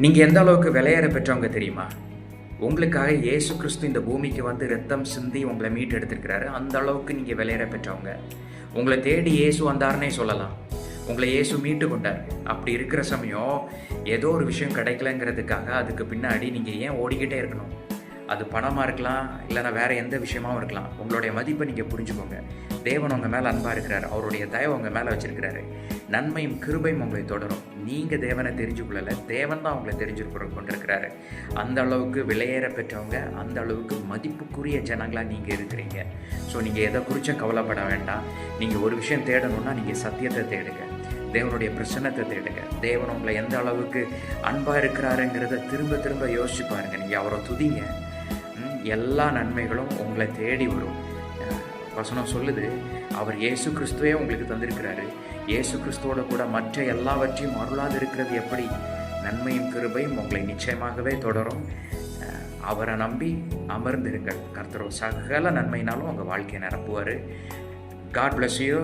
நீங்கள் எந்த அளவுக்கு விலையேற பெற்றவங்க தெரியுமா? உங்களுக்காக இயேசு கிறிஸ்து இந்த பூமிக்கு வந்து ரத்தம் சிந்தி உங்களை மீட்டு எடுத்திருக்கிறாரு. அந்த அளவுக்கு நீங்கள் விலையேற பெற்றவங்க. உங்களை தேடி இயேசு வந்தாருன்னே சொல்லலாம். உங்களை இயேசு மீட்டு கொண்டார். அப்படி இருக்கிற சமயம் ஏதோ ஒரு விஷயம் கிடைக்கலங்கிறதுக்காக அதுக்கு பின்னாடி நீங்கள் ஏன் ஓடிக்கிட்டே இருக்கணும்? அது பணமாக இருக்கலாம், இல்லைனா வேறு எந்த விஷயமாகவும் இருக்கலாம். உங்களுடைய மதிப்பை நீங்கள் புரிஞ்சுக்கோங்க. தேவன் உங்கள் மேலே அன்பாக இருக்கிறார். அவருடைய தயவு உங்கள் மேலே வச்சுருக்கிறாரு. நன்மையும் கிருபையும் உங்களை தொடரும். நீங்கள் தேவனை தெரிஞ்சுக்கொள்ளலை, தேவன் தான் உங்களை கொண்டிருக்கிறாரு. அந்த அளவுக்கு விலையேற பெற்றவங்க, அந்த அளவுக்கு மதிப்புக்குரிய ஜனங்களாக நீங்கள் இருக்கிறீங்க. ஸோ நீங்கள் எதை குறித்தும் கவலைப்பட வேண்டாம். நீங்கள் ஒரு விஷயம் தேடணுன்னா நீங்கள் சத்தியத்தை தேடுங்க, தேவனுடைய பிரசன்னத்தை தேடுங்க. தேவன் உங்களை எந்த அளவுக்கு அன்பாக இருக்கிறாருங்கிறத திரும்ப திரும்ப யோசிச்சு பாருங்கள். நீங்கள் அவரை துதிங்க, எல்லா நன்மைகளும் உங்களை தேடி வரும். வசனம் சொல்லுது, அவர் இயேசு கிறிஸ்துவே உங்களுக்கு தந்திருக்கிறாரு. இயேசு கிறிஸ்துவோட கூட மற்ற எல்லாவற்றையும் அருளாது இருக்கிறது எப்படி? நன்மையும் கிருபையும் உங்களை நிச்சயமாகவே தொடரும். அவரை நம்பி அமர்ந்திருங்கள். கர்த்தர் சகல நன்மையினாலும் உங்கள் வாழ்க்கையை நிரப்புவார். God bless you.